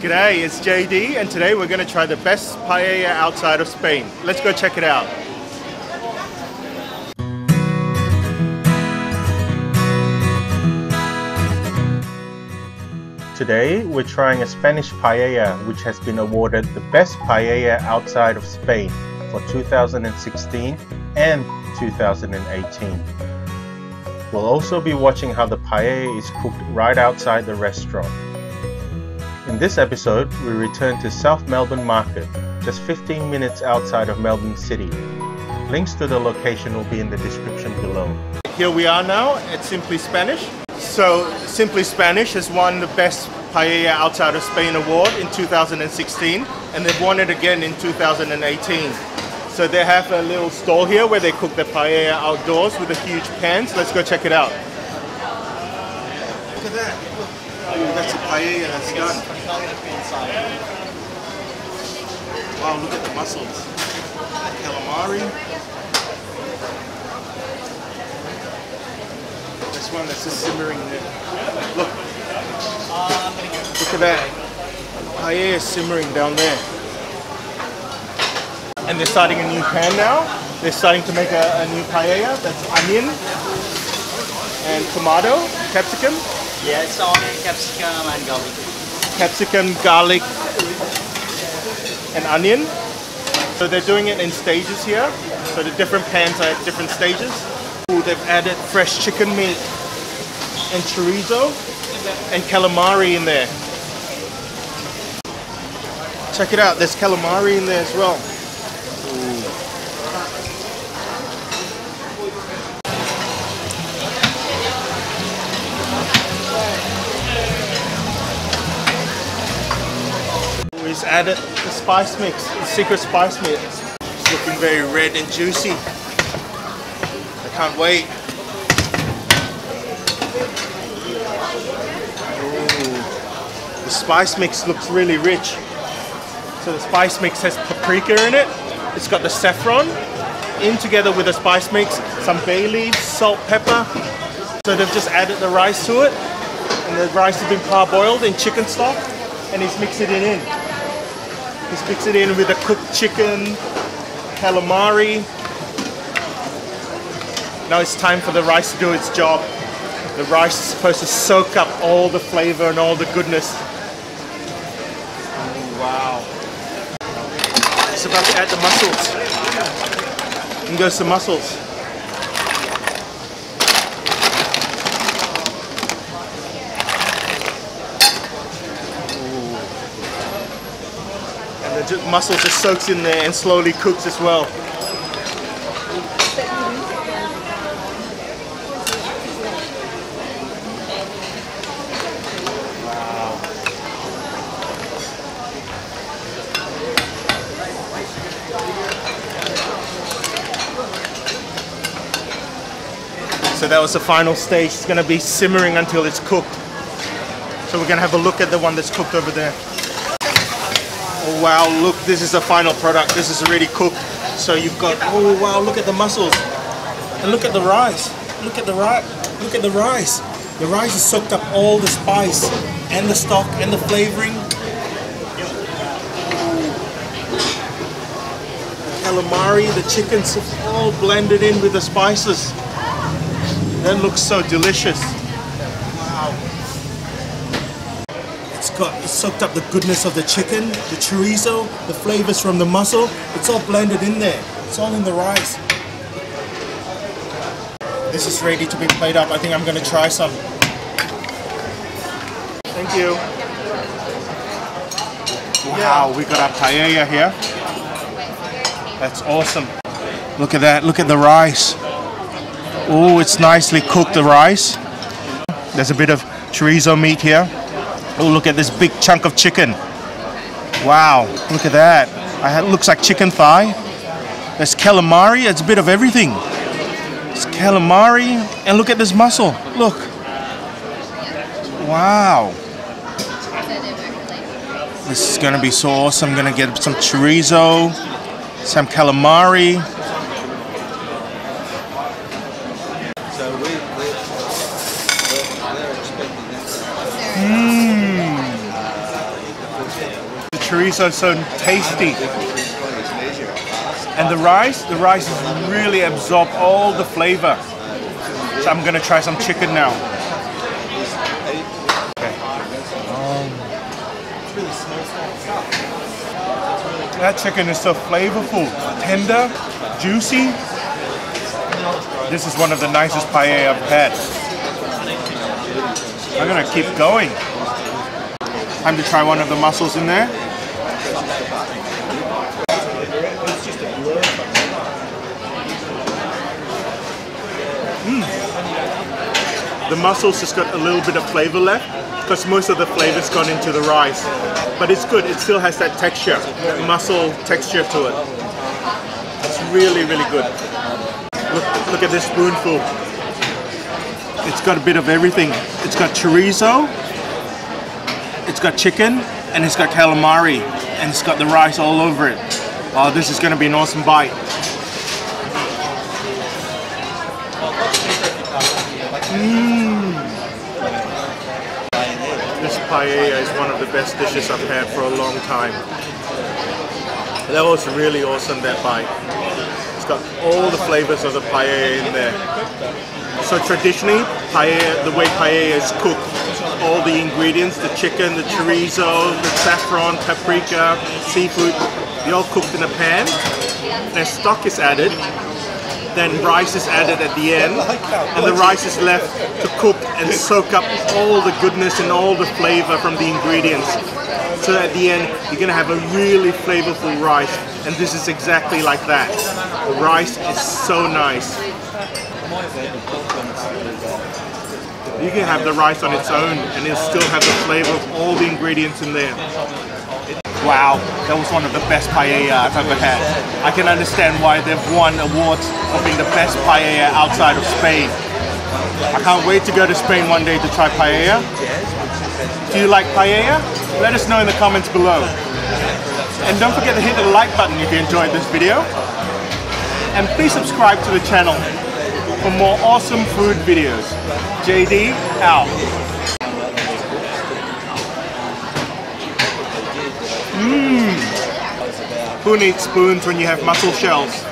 G'day, it's JD and today we're going to try the best paella outside of Spain. Let's go check it out. Today we're trying a Spanish paella which has been awarded the best paella outside of Spain for 2016 and 2018. We'll also be watching how the paella is cooked right outside the restaurant. In this episode, we return to South Melbourne Market, just 15 minutes outside of Melbourne City. Links to the location will be in the description below. Here we are now at Simply Spanish. So Simply Spanish has won the Best Paella Outside of Spain award in 2016 and they've won it again in 2018. So they have a little stall here where they cook the paella outdoors with the huge pans. Let's go check it out. Look at that. Oh, that's a paella that's done. Wow, look at the mussels. Calamari. This one that's just simmering there. Look. Look at that. Paella is simmering down there. And they're starting a new pan now. They're starting to make a new paella. That's onion and tomato, capsicum. Yeah, it's onion, capsicum and garlic. Capsicum, garlic and onion. So they're doing it in stages here. So the different pans are at different stages. Ooh, they've added fresh chicken meat and chorizo and calamari in there. Check it out, there's calamari in there as well. He's added the spice mix, the secret spice mix. It's looking very red and juicy. I can't wait. Ooh. The spice mix looks really rich. So the spice mix has paprika in it. It's got the saffron in together with the spice mix, some bay leaves, salt, pepper. So they've just added the rice to it. And the rice has been parboiled in chicken stock. And he's mixing it in. He's mixing it in with the cooked chicken, calamari. Now it's time for the rice to do its job. The rice is supposed to soak up all the flavor and all the goodness. Oh, wow. It's about to add the mussels. In goes the mussels. The mussel just soaks in there and slowly cooks as well. Wow. So that was the final stage. It's going to be simmering until it's cooked. So we're going to have a look at the one that's cooked over there. Oh wow, look, this is the final product. This is already cooked. So you've got, oh wow, look at the mussels. And look at the rice. Look at the rice. Look at the rice. The rice has soaked up all the spice and the stock and the flavoring. Calamari, the chicken's all blended in with the spices. That looks so delicious. Wow. It's soaked up the goodness of the chicken, the chorizo, the flavors from the mussel. It's all blended in there. It's all in the rice. This is ready to be played up. I think I'm going to try some. Thank you. Wow, we got our paella here. That's awesome. Look at that. Look at the rice. Oh, it's nicely cooked, the rice. There's a bit of chorizo meat here. Oh, look at this big chunk of chicken. Wow, look at that. It looks like chicken thigh. There's calamari, it's a bit of everything. It's calamari, and look at this mussel. Look. Wow. This is gonna be so awesome. I'm gonna get some chorizo, some calamari. chorizo is so tasty. And the rice has really absorbed all the flavor. So I'm gonna try some chicken now. Okay. That chicken is so flavorful, tender, juicy. This is one of the nicest paella I've had. I'm gonna keep going. Time to try one of the mussels in there. The mussels just got a little bit of flavor left because most of the flavor's gone into the rice. But it's good, it still has that texture, that mussel texture to it. It's really, really good. Look at this spoonful. It's got a bit of everything. It's got chorizo, it's got chicken, and it's got calamari, and it's got the rice all over it. Oh, this is gonna be an awesome bite. This paella is one of the best dishes I've had for a long time. That was really awesome, that bite. It's got all the flavors of the paella in there. So traditionally, paella, the way paella is cooked, all the ingredients, the chicken, the chorizo, the saffron, paprika, seafood, they're all cooked in a pan. Then stock is added. Then rice is added at the end, and the rice is left to cook and soak up all the goodness and all the flavor from the ingredients. So at the end, you're gonna have a really flavorful rice, and this is exactly like that. The rice is so nice. You can have the rice on its own, and it'll still have the flavor of all the ingredients in there. Wow, that was one of the best paella I've ever had. I can understand why they've won awards for being the best paella outside of Spain. I can't wait to go to Spain one day to try paella. Do you like paella? Let us know in the comments below. And don't forget to hit the like button if you enjoyed this video. And please subscribe to the channel for more awesome food videos. JD out. Who needs spoons when you have mussel shells?